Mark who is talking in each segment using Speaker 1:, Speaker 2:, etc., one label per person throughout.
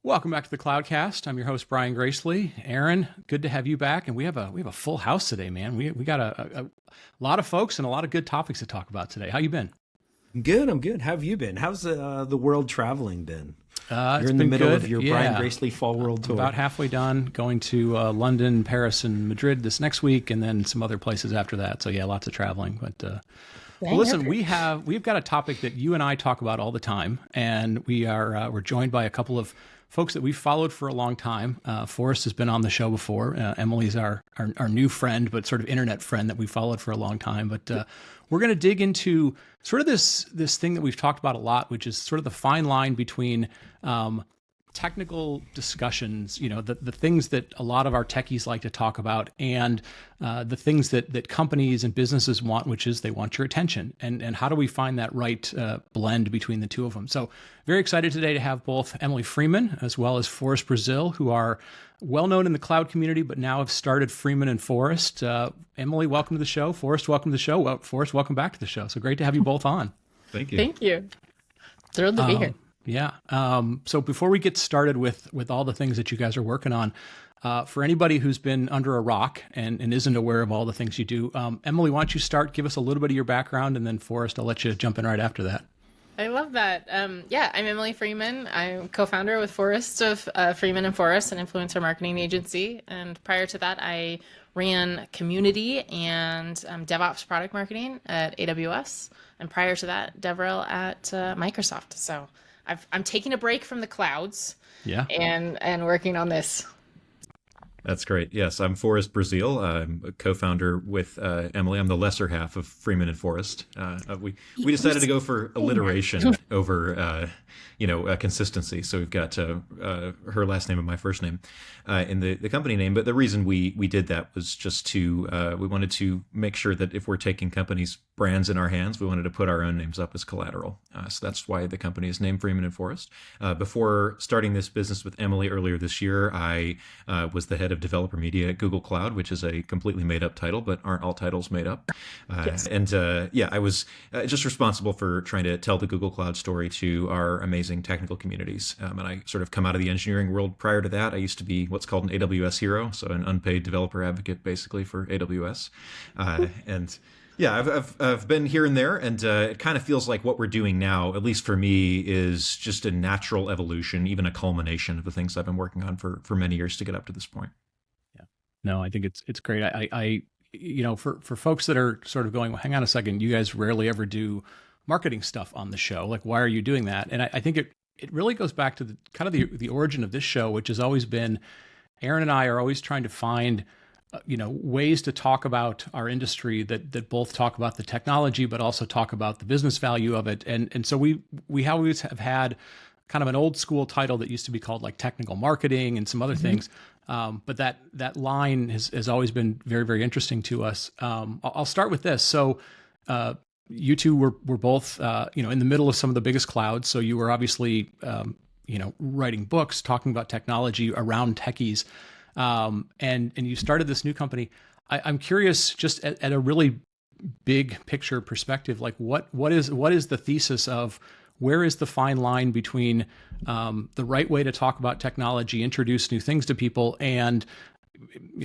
Speaker 1: Welcome back to the Cloudcast. I'm your host Brian Gracely. Aaron, good to have you back, and we have a full house today, man. We got a lot of folks and a lot of good topics to talk about today. How you been?
Speaker 2: Good, I'm good. How have you been? How's the world traveling been? You're
Speaker 1: It's
Speaker 2: in the
Speaker 1: been
Speaker 2: middle
Speaker 1: good.
Speaker 2: of your Brian
Speaker 1: Yeah,
Speaker 2: Gracely Fall World Tour.
Speaker 1: about halfway done. Going to London, Paris, and Madrid this next week, and then some other places after that. So yeah, lots of traveling. But well, listen, we've got a topic that you and I talk about all the time, and we're joined by a couple of folks that we've followed for a long time. Forrest has been on the show before. Emily's our new friend, but sort of internet friend that we followed for a long time. But we're going to dig into sort of this thing that we've talked about a lot, which is sort of the fine line between technical discussions, the things that a lot of our techies like to talk about, and the things that companies and businesses want, which is they want your attention. And how do we find that right blend between the two of them? So very excited today to have both Emily Freeman as well as Forrest Brazeal, who are well known in the cloud community, but now have started Freeman and Forrest. Emily, welcome to the show. Forrest, welcome to the show. Well, Forrest, welcome back to the show. So great to have you both on.
Speaker 3: Thank you.
Speaker 4: Thank you. Thrilled to be here.
Speaker 1: Yeah. So before we get started with all the things that you guys are working on, for anybody who's been under a rock and isn't aware of all the things you do, Emily, why don't you start? Give us a little bit of your background, and then Forrest, I'll let you jump in right after that.
Speaker 4: I love that. Yeah, I'm Emily Freeman. I'm co-founder with Forrest of Freeman and Forrest, an influencer marketing agency. And prior to that, I ran community and DevOps product marketing at AWS. And prior to that, DevRel at Microsoft. So I'm taking a break from the clouds,
Speaker 1: Yeah.
Speaker 4: and working on this.
Speaker 3: That's great. Yes, I'm Forrest Brazeal. I'm a co-founder with Emily. I'm the lesser half of Freeman and Forrest. We decided to go for alliteration over consistency. So we've got her last name and my first name in the company name. But the reason we did that was just to we wanted to make sure that if we're taking companies' brands in our hands, we wanted to put our own names up as collateral. So that's why the company is named Freeman and Forrest. Before starting this business with Emily earlier this year, I was the head of developer media at Google Cloud, which is a completely made up title, but aren't all titles made up.
Speaker 4: Yes.
Speaker 3: And I was just responsible for trying to tell the Google Cloud story to our amazing technical communities. And I sort of come out of the engineering world prior to that. I used to be what's called an AWS hero, so an unpaid developer advocate basically for AWS. And yeah, I've been here and there, and it kind of feels like what we're doing now, at least for me, is just a natural evolution, even a culmination of the things I've been working on for many years to get up to this point.
Speaker 1: Yeah. No, I think it's great. I for folks that are sort of going, well, hang on a second, you guys rarely ever do marketing stuff on the show. Like, why are you doing that? And I think it really goes back to the kind of the origin of this show, which has always been, Aaron and I are always trying to find ways to talk about our industry that both talk about the technology, but also talk about the business value of it. And so we always have had kind of an old school title that used to be called like technical marketing and some other things. But that line has always been very, very interesting to us. I'll start with this. So you two were both in the middle of some of the biggest clouds. So you were obviously writing books, talking about technology around techies. And you started this new company. I'm curious, just at a really big picture perspective, like what is the thesis of where is the fine line between the right way to talk about technology, introduce new things to people, and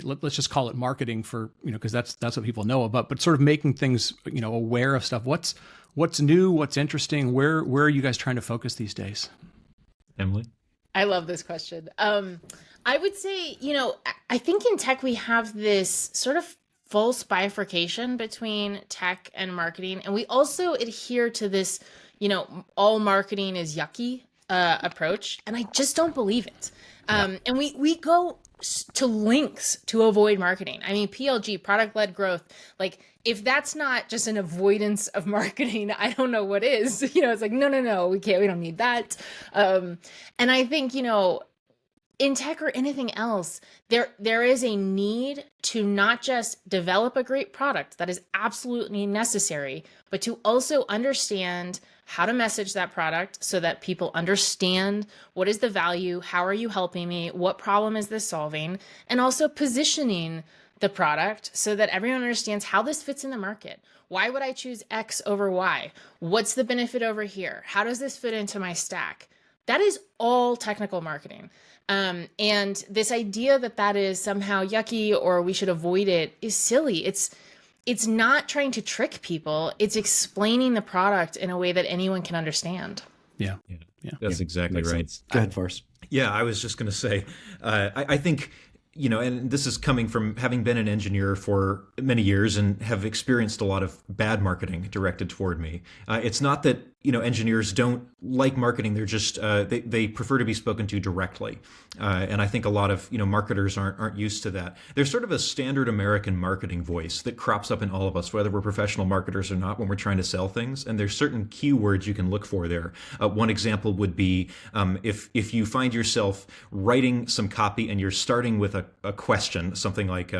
Speaker 1: let's just call it marketing for because that's what people know about, but sort of making things aware of stuff. What's new, what's interesting, where are you guys trying to focus these days?
Speaker 3: Emily?
Speaker 4: I love this question. I would say, I think in tech we have this sort of false bifurcation between tech and marketing. And we also adhere to this, all marketing is yucky approach. And I just don't believe it. And we go to lengths to avoid marketing. I mean, PLG, product-led growth, like if that's not just an avoidance of marketing, I don't know what is. It's like, no, we don't need that. And I think, in tech or anything else, there is a need to not just develop a great product that is absolutely necessary, but to also understand how to message that product so that people understand what is the value, how are you helping me, what problem is this solving, and also positioning the product so that everyone understands how this fits in the market. Why would I choose X over Y? What's the benefit over here? How does this fit into my stack? that is all technical marketing. And this idea that is somehow yucky or we should avoid it is silly. It's not trying to trick people. It's explaining the product in a way that anyone can understand.
Speaker 1: Yeah.
Speaker 3: That's exactly right.
Speaker 2: Sense. Go ahead, Forrest.
Speaker 3: Yeah, I was just going to say, I think, and this is coming from having been an engineer for many years and have experienced a lot of bad marketing directed toward me. It's not that, engineers don't like marketing. They're just, they prefer to be spoken to directly. And I think a lot of, marketers aren't used to that. There's sort of a standard American marketing voice that crops up in all of us, whether we're professional marketers or not, when we're trying to sell things. And there's certain keywords you can look for there. One example would be if you find yourself writing some copy and you're starting with a question, something like,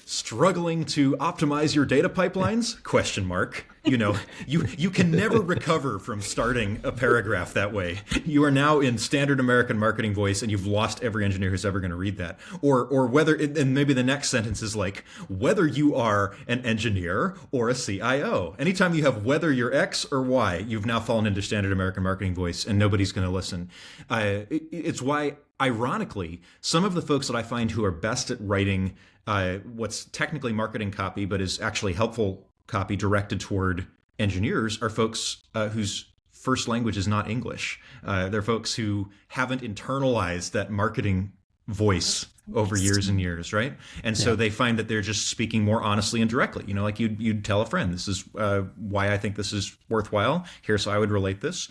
Speaker 3: struggling to optimize your data pipelines? Question mark. You can never recover from starting a paragraph that way. You are now in standard American marketing voice, and you've lost every engineer who's ever going to read that. Or whether, and maybe the next sentence is like, whether you are an engineer or a CIO. Anytime you have whether you're X or Y, you've now fallen into standard American marketing voice, and nobody's going to listen. It's why, ironically, some of the folks that I find who are best at writing what's technically marketing copy, but is actually helpful copy directed toward engineers are folks whose first language is not English. They're folks who haven't internalized that marketing voice over years and years, right? And so they find that they're just speaking more honestly and directly. Like you'd tell a friend, this is why I think this is worthwhile. Here's how I would relate this.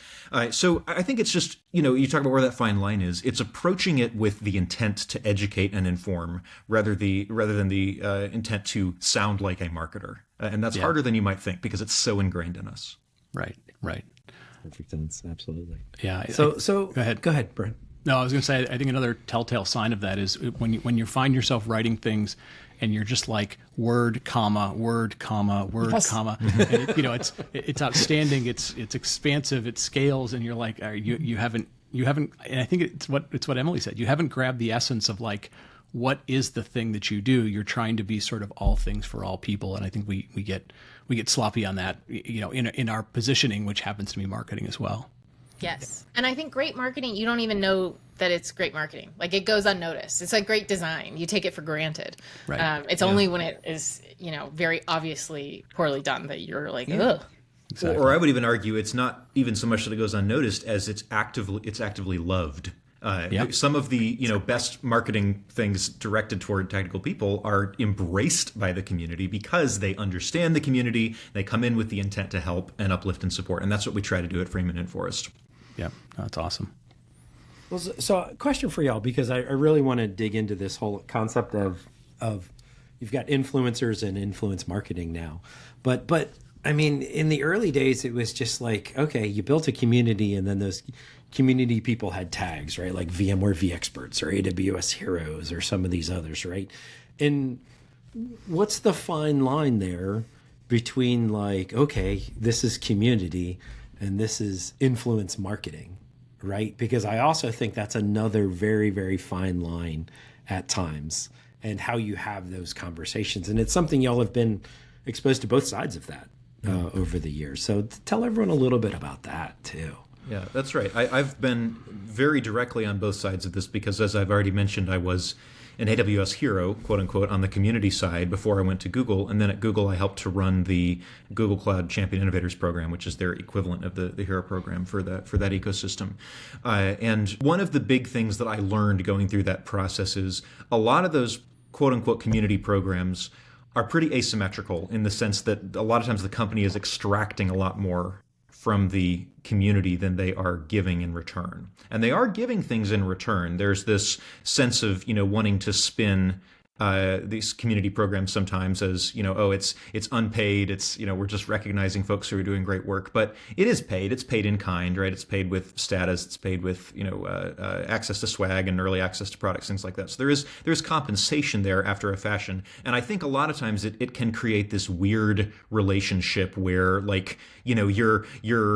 Speaker 3: So I think it's just, you talk about where that fine line is. It's approaching it with the intent to educate and inform rather than the intent to sound like a marketer. And that's harder than you might think because it's so ingrained in us.
Speaker 1: Right.
Speaker 2: Perfect sense. Absolutely.
Speaker 1: Yeah.
Speaker 2: So
Speaker 1: go ahead.
Speaker 2: Go ahead, Brent.
Speaker 1: No, I was going to say, I think another telltale sign of that is when you find yourself writing things and you're just like word, comma, word, comma, word, comma. And it's outstanding. It's expansive. It scales, and you're like, you haven't. And I think it's what Emily said. You haven't grabbed the essence of like, what is the thing that you do? You're trying to be sort of all things for all people, and I think we get sloppy on that. In our positioning, which happens to be marketing as well.
Speaker 4: Yes. And I think great marketing, you don't even know that it's great marketing. Like it goes unnoticed. It's like great design. You take it for granted.
Speaker 1: Right.
Speaker 4: It's only when it is, very obviously poorly done that you're like, ugh.
Speaker 1: Exactly.
Speaker 3: Or I would even argue it's not even so much that it goes unnoticed as it's actively loved. Some of the best marketing things directed toward technical people are embraced by the community because they understand the community. They come in with the intent to help and uplift and support, and that's what we try to do at Freeman and Forrest.
Speaker 1: Yeah, that's awesome.
Speaker 2: Well, so a question for y'all, because I really want to dig into this whole concept of you've got influencers and influence marketing now, but I mean, in the early days, it was just like, okay, you built a community, and then those community people had tags, right? Like VMware vExperts or AWS Heroes or some of these others, right? And what's the fine line there between like, okay, this is community and this is influence marketing, right? Because I also think that's another very, very fine line at times, and how you have those conversations. And it's something y'all have been exposed to both sides of that over the years. So tell everyone a little bit about that too.
Speaker 3: Yeah, that's right. I've been very directly on both sides of this because, as I've already mentioned, I was an AWS hero, quote unquote, on the community side before I went to Google. And then at Google, I helped to run the Google Cloud Champion Innovators Program, which is their equivalent of the hero program for that ecosystem. And one of the big things that I learned going through that process is a lot of those, quote unquote, community programs are pretty asymmetrical in the sense that a lot of times the company is extracting a lot more from the community than they are giving in return. And they are giving things in return. There's this sense of, wanting to spin these community programs sometimes as, it's unpaid. It's, we're just recognizing folks who are doing great work, but it is paid. It's paid in kind, right? It's paid with status. It's paid with, access to swag and early access to products, things like that. So there's compensation there after a fashion. And I think a lot of times it can create this weird relationship where like, you're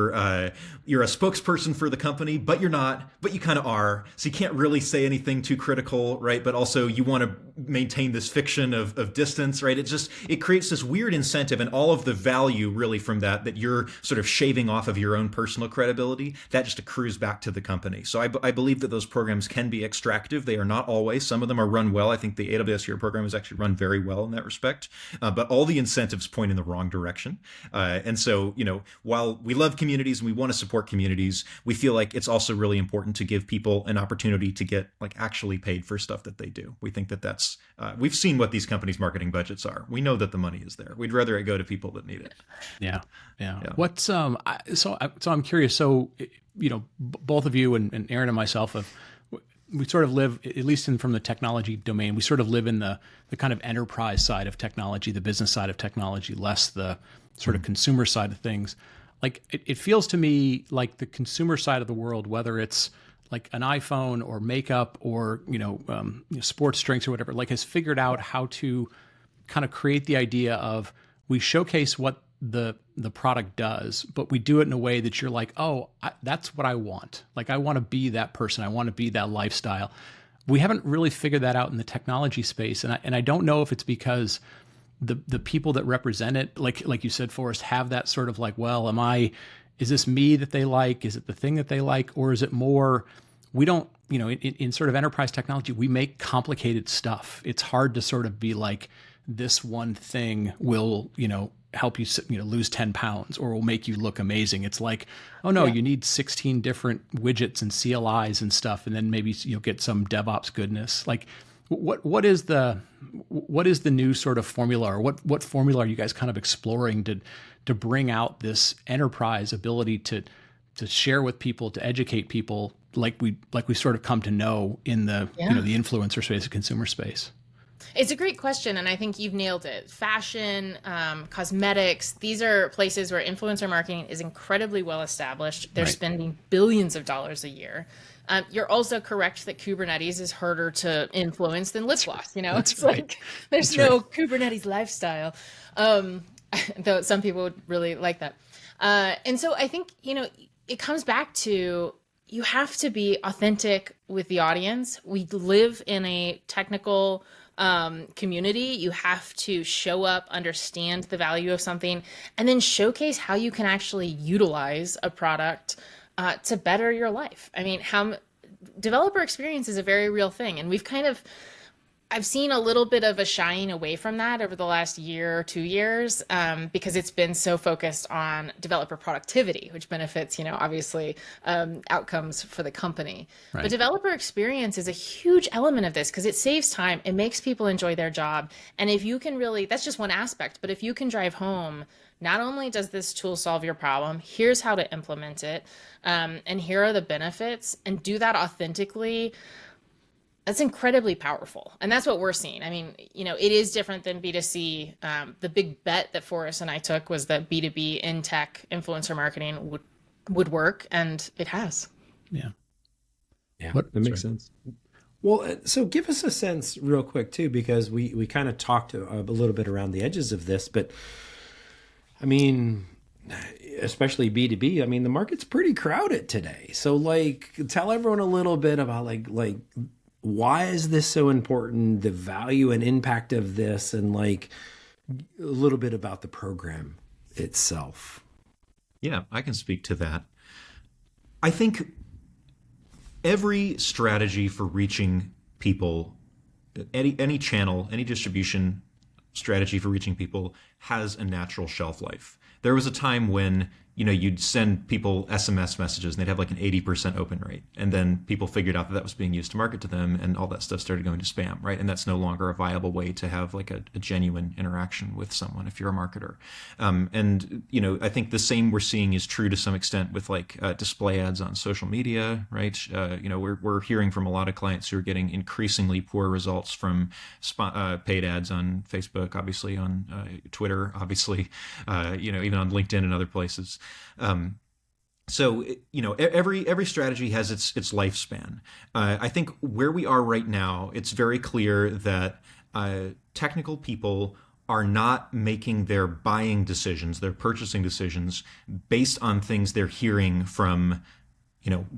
Speaker 3: a spokesperson for the company, but you're not, but you kind of are. So you can't really say anything too critical, right? But also you want to maintain this fiction of distance, right? It creates this weird incentive, and all of the value really from that you're sort of shaving off of your own personal credibility, that just accrues back to the company. So I believe that those programs can be extractive. They are not always. Some of them are run well. I think the AWS Hero program is actually run very well in that respect. But all the incentives point in the wrong direction. And so, while we love communities and we want to support communities, we feel like it's also really important to give people an opportunity to get like actually paid for stuff that they do. We think that that's, we've seen what these companies' marketing budgets are. We know that the money is there. We'd rather it go to people that need it.
Speaker 1: Yeah. What's, so I'm curious. So, both of you and Aaron and myself we sort of live, at least from the technology domain, we sort of live in the kind of enterprise side of technology, the business side of technology, less the sort of consumer side of things. Like it feels to me like the consumer side of the world, whether it's like an iPhone or makeup or, sports drinks or whatever, like has figured out how to kind of create the idea of we showcase what the product does, but we do it in a way that you're like, that's what I want. Like, I want to be that person. I want to be that lifestyle. We haven't really figured that out in the technology space. And I don't know if it's because the people that represent it, like you said, Forrest, have that sort of like, well, is this me that they like? Is it the thing that they like? Or is it more, we don't, in sort of enterprise technology, we make complicated stuff. It's hard to sort of be like, this one thing will, help you, lose 10 pounds or will make you look amazing. It's like, oh no, you need 16 different widgets and CLIs and stuff. And then maybe you'll get some DevOps goodness. Like what is the new sort of formula, or what formula are you guys kind of exploring to bring out this enterprise ability to share with people, to educate people like we sort of come to know in the, the influencer space, the consumer space?
Speaker 4: It's a great question, and I think you've nailed it. Fashion, cosmetics, these are places where influencer marketing is incredibly well established. They're spending billions of dollars a year. You're also correct that Kubernetes is harder to influence than lip gloss. It's like there's no Kubernetes lifestyle, though some people would really like that. And so I think, it comes back to you have to be authentic with the audience. We live in a technical community. You have to show up, understand the value of something, and then showcase how you can actually utilize a product to better your life. I mean, developer experience is a very real thing. And I've seen a little bit of a shying away from that over the last year or 2 years because it's been so focused on developer productivity, which benefits, obviously outcomes for the company. Right. But developer experience is a huge element of this because it saves time. It makes people enjoy their job. And if you can that's just one aspect, but if you can drive home, not only does this tool solve your problem, here's how to implement it, and here are the benefits, and do that authentically, that's incredibly powerful. And that's what we're seeing. I mean, it is different than B2C. The big bet that Forrest and I took was that B2B in tech influencer marketing would work, and it has.
Speaker 2: Yeah, that makes sense. Well, so give us a sense real quick too, because we kind of talked a little bit around the edges of this, but I mean, especially B2B, I mean, the market's pretty crowded today. So tell everyone a little bit about why is this so important, the value and impact of this, and a little bit about the program itself.
Speaker 3: Yeah, I can speak to that. I think every strategy for reaching people, any channel, any distribution strategy for reaching people has a natural shelf life. There was a time when you'd send people SMS messages and they'd have like an 80% open rate. And then people figured out that was being used to market to them, and all that stuff started going to spam, right? And that's no longer a viable way to have like a genuine interaction with someone if you're a marketer. And I think the same we're seeing is true to some extent with display ads on social media, right? We're hearing from a lot of clients who are getting increasingly poor results from paid ads on Facebook, obviously on Twitter, obviously, even on LinkedIn and other places. So every strategy has its lifespan. I think where we are right now, it's very clear that technical people are not making their buying decisions, their purchasing decisions based on things they're hearing from,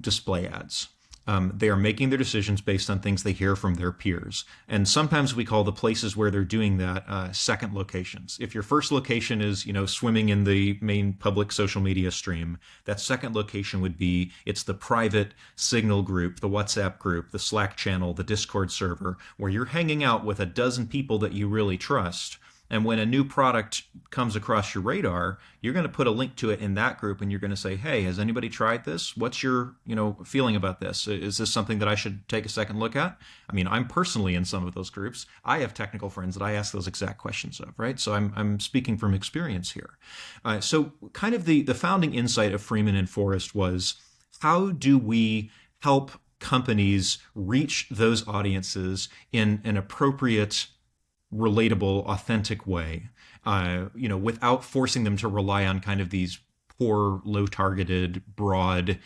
Speaker 3: display ads. They are making their decisions based on things they hear from their peers. And sometimes we call the places where they're doing that second locations. If your first location is, swimming in the main public social media stream, that second location would be, it's the private Signal group, the WhatsApp group, the Slack channel, the Discord server, where you're hanging out with a dozen people that you really trust. And when a new product comes across your radar, you're going to put a link to it in that group, and you're going to say, hey, has anybody tried this? What's your, feeling about this? Is this something that I should take a second look at? I mean, I'm personally in some of those groups. I have technical friends that I ask those exact questions of, right? So I'm speaking from experience here. So kind of the founding insight of Freeman and Forrest was, how do we help companies reach those audiences in an appropriate, relatable, authentic way, without forcing them to rely on kind of these poor, low-targeted, broad,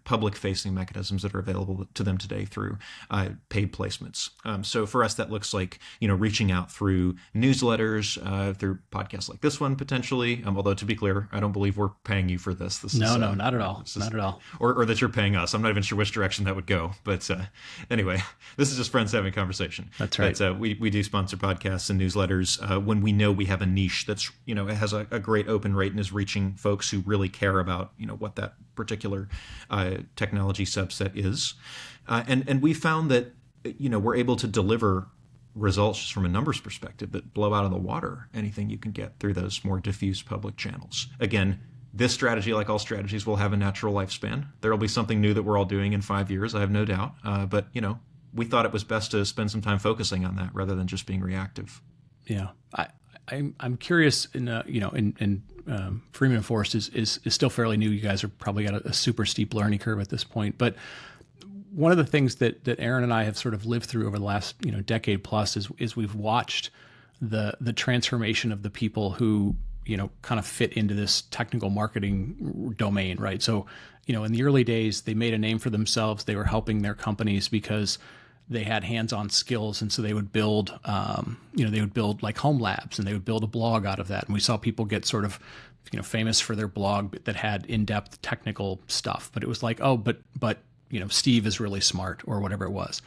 Speaker 3: public-facing mechanisms that are available to them today through paid placements. So for us, that looks like, reaching out through newsletters, through podcasts like this one, potentially. Although, to be clear, I don't believe we're paying you for this.
Speaker 1: No, not at all. Not at all.
Speaker 3: Or that you're paying us. I'm not even sure which direction that would go. But anyway, this is just friends having a conversation.
Speaker 1: That's right.
Speaker 3: But we do sponsor podcasts and newsletters when we know we have a niche that's, it has a great open rate and is reaching folks who really care about, what that particular technology subset is. And we found that, we're able to deliver results just from a numbers perspective that blow out of the water anything you can get through those more diffuse public channels. Again, this strategy, like all strategies, will have a natural lifespan. There will be something new that we're all doing in 5 years, I have no doubt. But, we thought it was best to spend some time focusing on that rather than just being reactive.
Speaker 1: Yeah. I'm curious Freeman and Forrest is still fairly new. You guys are probably got a super steep learning curve at this point. But one of the things that Aaron and I have sort of lived through over the last decade plus is we've watched the transformation of the people who kind of fit into this technical marketing domain, right? So in the early days, they made a name for themselves. They were helping their companies because they had hands-on skills, and so they would build, like home labs, and they would build a blog out of that. And we saw people get sort of, famous for their blog that had in-depth technical stuff. But it was like, oh, but Steve is really smart, or whatever it was.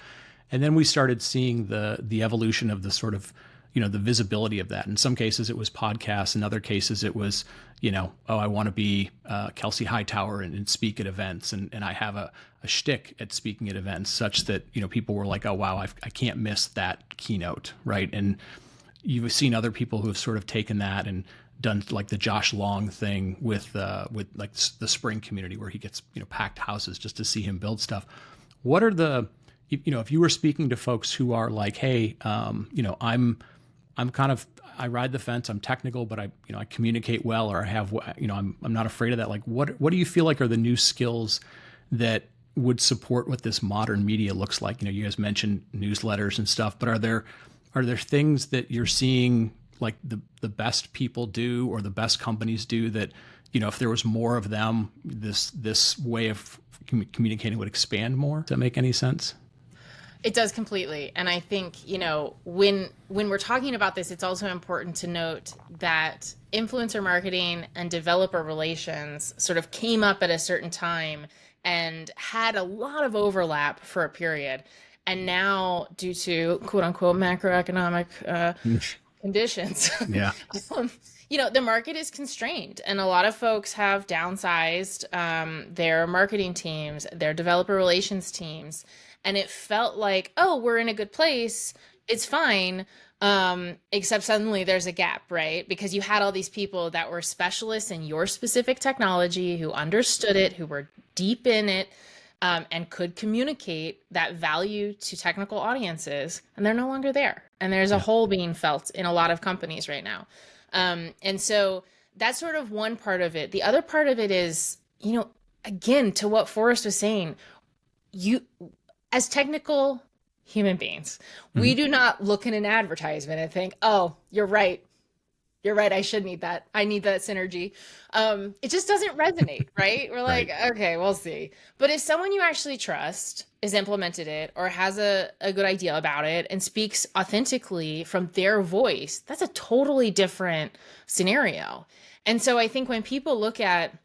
Speaker 1: And then we started seeing the evolution of the sort of, the visibility of that. In some cases, it was podcasts. In other cases, it was, I want to be Kelsey Hightower and speak at events. And I have a shtick at speaking at events such that, people were like, oh, wow, I can't miss that keynote, right? And you've seen other people who have sort of taken that and done like the Josh Long thing with like the Spring Community, where he gets, packed houses just to see him build stuff. What are the, if you were speaking to folks who are like, hey, I'm kind of, I ride the fence, I'm technical, but I communicate well, or I have, I'm not afraid of that. Like, what do you feel like are the new skills that would support what this modern media looks like? You guys mentioned newsletters and stuff, but are there things that you're seeing like the best people do, or the best companies do, that, if there was more of them, this way of communicating would expand more? Does that make any sense?
Speaker 4: It does completely. And I think, when we're talking about this, it's also important to note that influencer marketing and developer relations sort of came up at a certain time and had a lot of overlap for a period. And now, due to quote unquote macroeconomic conditions,
Speaker 1: yeah.
Speaker 4: The market is constrained, and a lot of folks have downsized their marketing teams, their developer relations teams. And it felt like, oh, we're in a good place, it's fine, except suddenly there's a gap, right? Because you had all these people that were specialists in your specific technology, who understood it, who were deep in it, and could communicate that value to technical audiences, and they're no longer there. And there's a hole being felt in a lot of companies right now. And so that's sort of one part of it. The other part of it is, again, to what Forrest was saying, as technical human beings, we do not look in an advertisement and think, oh, you're right. I should need that. I need that synergy. It just doesn't resonate, right? We're like, okay, we'll see. But if someone you actually trust has implemented it, or has a good idea about it and speaks authentically from their voice, that's a totally different scenario. And so I think when people look at,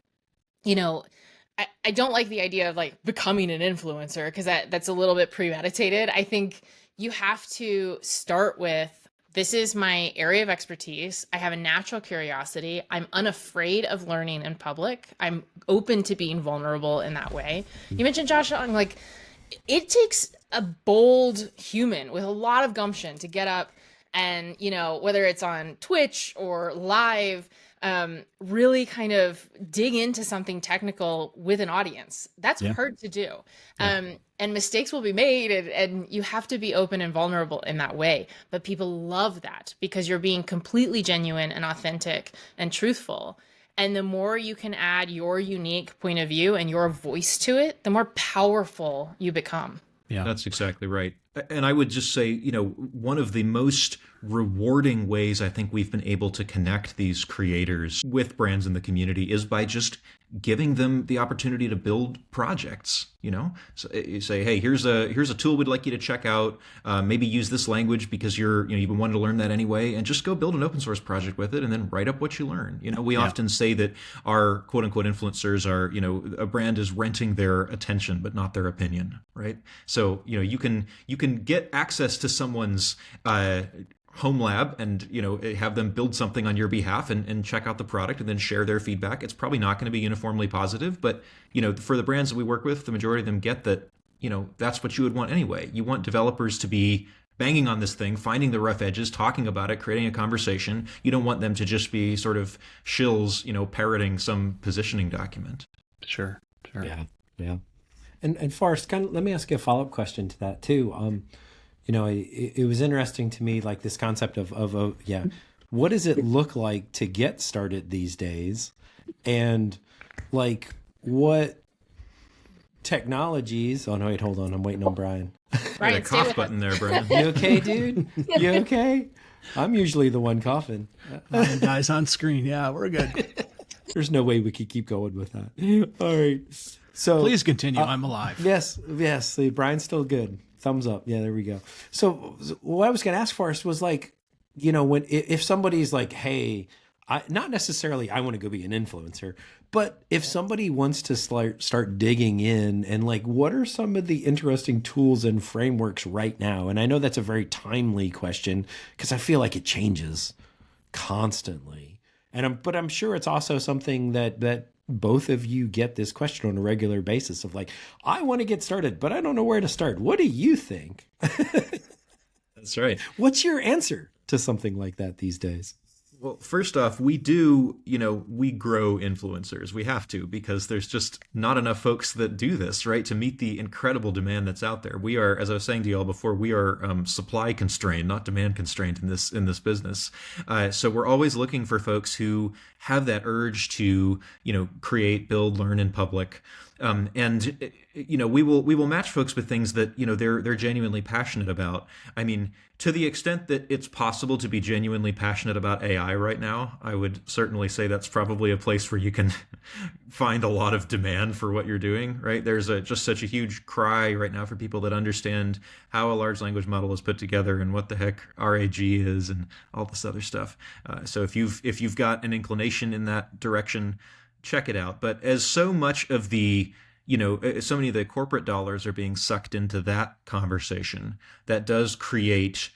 Speaker 4: I don't like the idea of like becoming an influencer because that's a little bit premeditated. I think you have to start with, this is my area of expertise. I have a natural curiosity. I'm unafraid of learning in public. I'm open to being vulnerable in that way. You mentioned Josh Young, like it takes a bold human with a lot of gumption to get up and, you know, whether it's on Twitch or live, really kind of dig into something technical with an audience. That's hard to do. And mistakes will be made, and you have to be open and vulnerable in that way. But people love that because you're being completely genuine and authentic and truthful. And the more you can add your unique point of view and your voice to it, the more powerful you become.
Speaker 3: Yeah, that's exactly right. And I would just say, you know, one of the most rewarding ways I think we've been able to connect these creators with brands in the community is by just giving them the opportunity to build projects. You know, so you say, hey, here's a tool we'd like you to check out. Maybe use this language because you've been wanting to learn that anyway, and just go build an open source project with it, and then write up what you learn. You know, we often say that our quote unquote influencers are, you know, a brand is renting their attention but not their opinion, right? So you know, you can get access to someone's home lab and, you know, have them build something on your behalf and check out the product and then share their feedback. It's probably not going to be uniformly positive, but, you know, for the brands that we work with, the majority of them get that, you know, that's what you would want anyway. You want developers to be banging on this thing, finding the rough edges, talking about it, creating a conversation. You don't want them to just be sort of shills, you know, parroting some positioning document.
Speaker 1: Sure.
Speaker 2: Yeah. And Forrest, let me ask you a follow-up question to that too. You know, it was interesting to me, like this concept of what does it look like to get started these days? And like what technologies, oh no, wait, hold on. I'm waiting on Brian.
Speaker 3: Brian, a cough button there, Brian.
Speaker 2: You okay, dude? You okay? I'm usually the one coughing.
Speaker 1: Guys on screen. Yeah, we're good.
Speaker 2: There's no way we could keep going with that. All right. So
Speaker 1: please continue. I'm alive.
Speaker 2: Yes. See, Brian's still good. Thumbs up. Yeah, there we go. So what I was going to ask Forrest was like, you know, if somebody's like, hey, not necessarily I want to go be an influencer, but if somebody wants to start digging in and like, what are some of the interesting tools and frameworks right now? And I know that's a very timely question because I feel like it changes constantly. But I'm sure it's also something that both of you get this question on a regular basis of like, I want to get started, but I don't know where to start. What do you think?
Speaker 3: That's right.
Speaker 2: What's your answer to something like that these days?
Speaker 3: Well, first off, we grow influencers. We have to, because there's just not enough folks that do this, right? To meet the incredible demand that's out there. We are, as I was saying to y'all before, we are supply constrained, not demand constrained in this business. So we're always looking for folks who have that urge to, you know, create, build, learn in public. And you know, we will match folks with things that, you know, they're genuinely passionate about. I mean, to the extent that it's possible to be genuinely passionate about AI right now, I would certainly say that's probably a place where you can find a lot of demand for what you're doing, right? There's just such a huge cry right now for people that understand how a large language model is put together and what the heck RAG is and all this other stuff. So if you've got an inclination in that direction, check it out. But as so much of the, you know, so many of the corporate dollars are being sucked into that conversation, that does create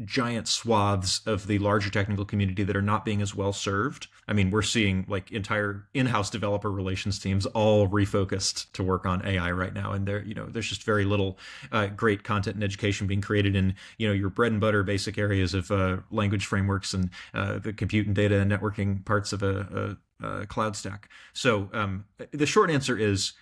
Speaker 3: giant swaths of the larger technical community that are not being as well served. I mean, we're seeing like entire in-house developer relations teams all refocused to work on AI right now, and there's just very little great content and education being created in, you know, your bread and butter basic areas of language frameworks and the compute and data and networking parts of a cloud stack. So the short answer is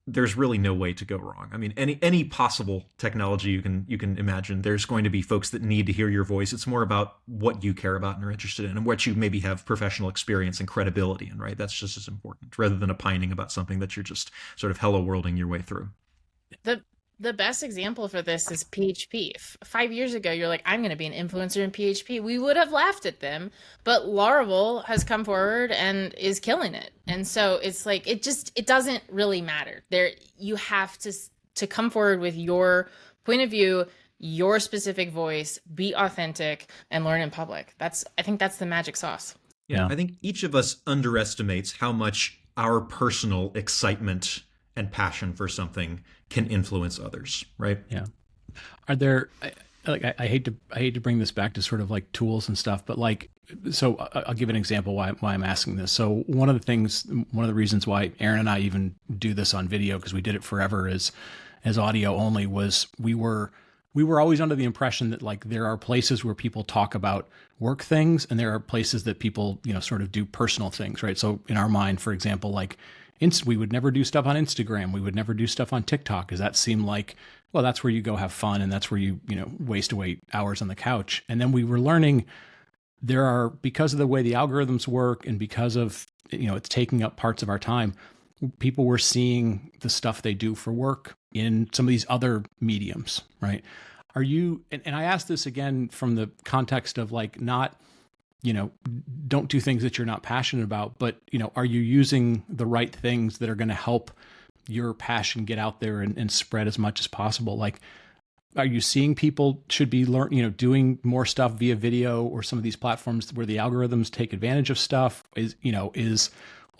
Speaker 3: there's really no way to go wrong. I mean, any possible technology you can imagine, there's going to be folks that need to hear your voice. It's more about what you care about and are interested in, and what you maybe have professional experience and credibility in, right? That's just as important, rather than opining about something that you're just sort of hello worlding your way through.
Speaker 4: The best example for this is PHP. 5 years ago, you're like, I'm going to be an influencer in PHP. We would have laughed at them, but Laravel has come forward and is killing it. And so it's like, it doesn't really matter. You have to come forward with your point of view, your specific voice, be authentic, and learn in public. I think that's the magic sauce.
Speaker 3: Yeah, I think each of us underestimates how much our personal excitement and passion for something can influence others, right?
Speaker 1: Yeah. Are there I hate to bring this back to sort of like tools and stuff, but like, so I'll give an example why I'm asking this. So one of the reasons why Aaron and I even do this on video, because we did it forever as audio only, was we were always under the impression that like there are places where people talk about work things and there are places that people, sort of do personal things, right? So in our mind, for example, like we would never do stuff on Instagram. We would never do stuff on TikTok, because that seemed like, well, that's where you go have fun and that's where you waste away hours on the couch. And then we were learning because of the way the algorithms work and because of, it's taking up parts of our time, people were seeing the stuff they do for work in some of these other mediums, right? Are you, and I ask this again from the context of like not, don't do things that you're not passionate about, but, are you using the right things that are going to help your passion get out there and spread as much as possible? Like, are you seeing people should be doing more stuff via video or some of these platforms where the algorithms take advantage of stuff? Is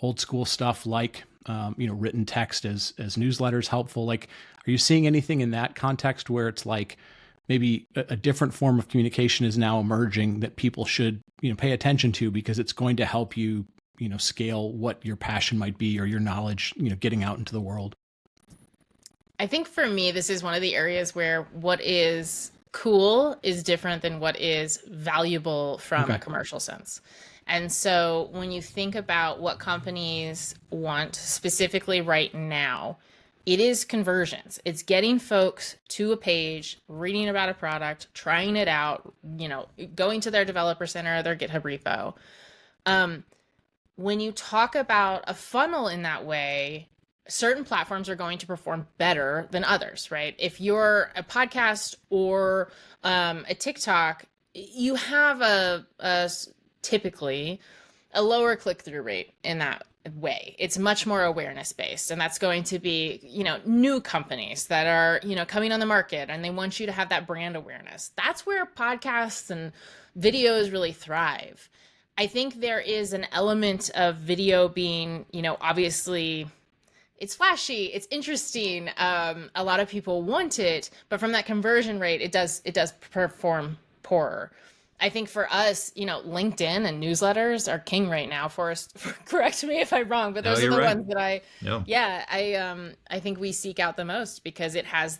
Speaker 1: old school stuff like, written text as newsletters helpful? Like, are you seeing anything in that context where it's like maybe a different form of communication is now emerging that people should, pay attention to because it's going to help you, scale what your passion might be or your knowledge, getting out into the world?
Speaker 4: I think for me, this is one of the areas where what is cool is different than what is valuable from a commercial sense. And so when you think about what companies want specifically right now, it is conversions. It's getting folks to a page, reading about a product, trying it out, going to their developer center, their GitHub repo. When you talk about a funnel in that way, certain platforms are going to perform better than others, right? If you're a podcast or a TikTok, you have typically a lower click-through rate in that way. It's much more awareness based, and that's going to be, new companies that are, coming on the market and they want you to have that brand awareness. That's where podcasts and videos really thrive. I think there is an element of video being, obviously it's flashy, it's interesting. A lot of people want it, but from that conversion rate, it does perform poorer. I think for us, LinkedIn and newsletters are king right now. Forrest, correct me if I'm wrong, but those are the ones that I think we seek out the most because it has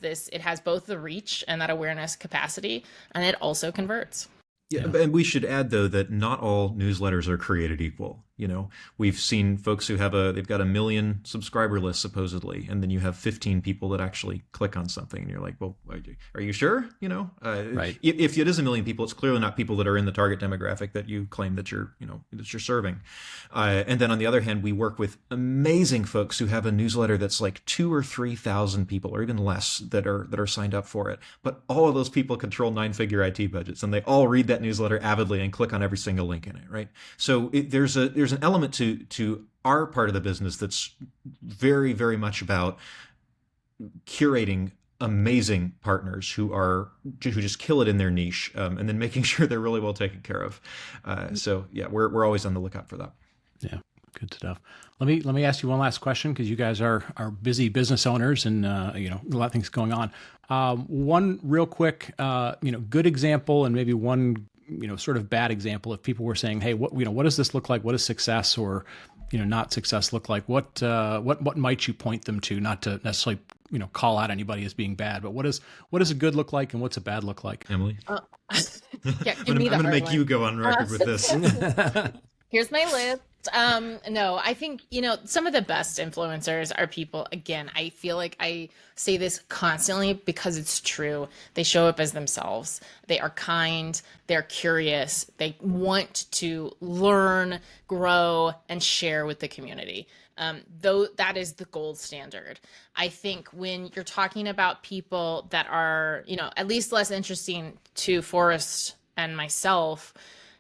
Speaker 4: both the reach and that awareness capacity, and it also converts.
Speaker 3: Yeah, and we should add though that not all newsletters are created equal. We've seen folks who they've got 1 million subscriber list supposedly, and then you have 15 people that actually click on something, and you're like, well, are you sure?
Speaker 1: Right.
Speaker 3: If it is 1 million people, it's clearly not people that are in the target demographic that you claim that you're serving. And then on the other hand, we work with amazing folks who have a newsletter that's like 2,000 or 3,000 people, or even less, that are signed up for it. But all of those people control 9-figure IT budgets, and they all read that newsletter avidly and click on every single link in it, right? So there's an element to our part of the business that's very, very much about curating amazing partners who just kill it in their niche, and then making sure they're really well taken care of. So yeah, we're always on the lookout for that.
Speaker 1: Yeah, good stuff. Let me ask you one last question, because you guys are busy business owners and a lot of things going on. One real quick, good example, and maybe one sort of bad example. If people were saying, hey, what does this look like? What does success or not success look like? What might you point them to? Not to necessarily call out anybody as being bad, but what does a good look like, and what's a bad look like?
Speaker 3: Emily,
Speaker 4: yeah,
Speaker 3: I'm going to make you go on record with this.
Speaker 4: Here's my list. No, I think, some of the best influencers are people, again, I feel like I say this constantly because it's true. They show up as themselves. They are kind. They're curious. They want to learn, grow, and share with the community. Though that is the gold standard. I think when you're talking about people that are, at least less interesting to Forrest and myself,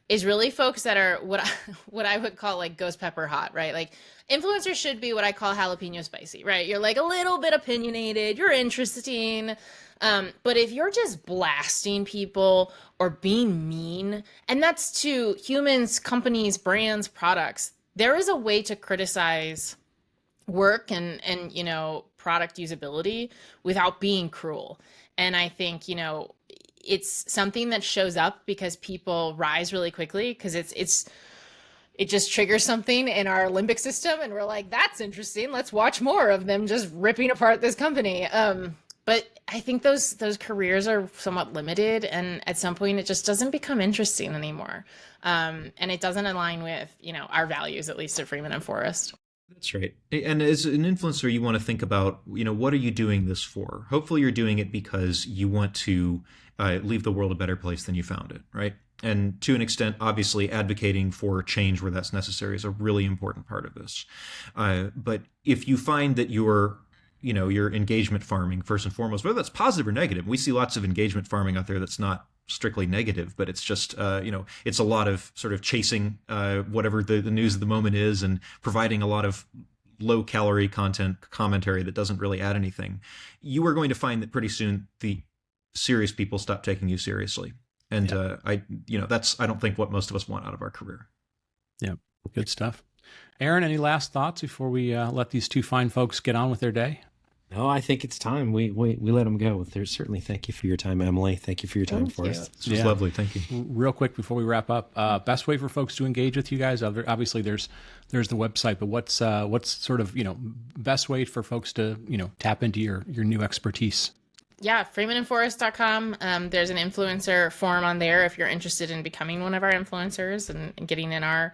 Speaker 4: is really folks that are what I would call like ghost pepper hot, right? Like influencers should be what I call jalapeno spicy, right? You're like a little bit opinionated, you're interesting. But if you're just blasting people or being mean, and that's to humans, companies, brands, products, there is a way to criticize work and product usability without being cruel. And I think it's something that shows up because people rise really quickly because it just triggers something in our limbic system, and we're like, that's interesting, let's watch more of them just ripping apart this company. But I think those careers are somewhat limited, and at some point it just doesn't become interesting anymore, and it doesn't align with our values, at least at Freeman and Forrest.
Speaker 3: That's right. And as an influencer, you want to think about, what are you doing this for? Hopefully you're doing it because you want to leave the world a better place than you found it, right? And to an extent, obviously, advocating for change where that's necessary is a really important part of this. But if you find that you're engagement farming, first and foremost, whether that's positive or negative, we see lots of engagement farming out there that's not strictly negative, but it's just, it's a lot of sort of chasing whatever the news of the moment is and providing a lot of low calorie content commentary that doesn't really add anything. You are going to find that pretty soon the serious people stop taking you seriously. And that's, I don't think, what most of us want out of our career.
Speaker 1: Yeah, good stuff. Aaron, any last thoughts before we let these two fine folks get on with their day?
Speaker 2: No, I think it's time. We let them go. There's certainly, thank you for your time, Emily. Thank you for your time, Forrest.
Speaker 3: This was lovely. Thank you.
Speaker 1: Real quick before we wrap up, best way for folks to engage with you guys? Obviously, there's the website, but what's sort of best way for folks to tap into your new expertise?
Speaker 4: Yeah, freemanandforrest.com. There's an influencer forum on there if you're interested in becoming one of our influencers and getting in our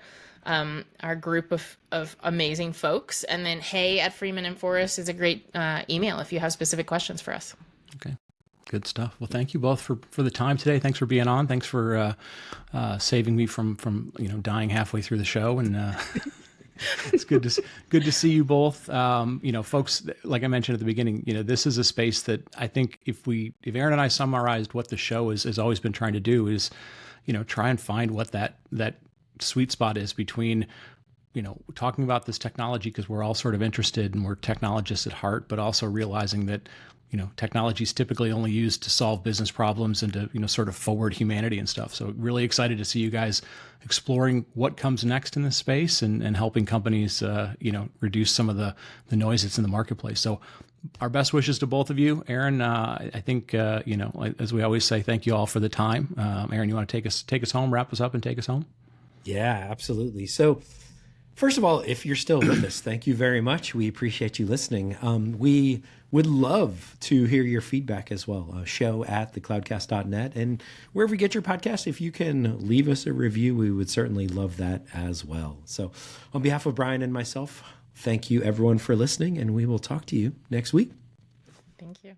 Speaker 4: group of amazing folks. And then hey at Freeman and Forrest is a great email if you have specific questions for us.
Speaker 1: Okay, good stuff. Well, thank you both for the time today. Thanks for being on. Thanks for saving me from dying halfway through the show. And it's good to see you both. Folks, like I mentioned at the beginning, this is a space that I think if Aaron and I summarized what the show has always been trying to do is, try and find what that sweet spot is between, talking about this technology because we're all sort of interested and we're technologists at heart, but also realizing that, technology is typically only used to solve business problems and to, sort of forward humanity and stuff. So really excited to see you guys exploring what comes next in this space and helping companies, reduce some of the noise that's in the marketplace. So our best wishes to both of you. Aaron, I think, as we always say, thank you all for the time. Aaron, you want to take us home, wrap us up and take us home?
Speaker 2: Yeah, absolutely. So first of all, if you're still with us, thank you very much. We appreciate you listening. We would love to hear your feedback as well. Show@thecloudcast.net. And wherever you get your podcast, if you can leave us a review, we would certainly love that as well. So on behalf of Brian and myself, thank you everyone for listening, and we will talk to you next week.
Speaker 4: Thank you.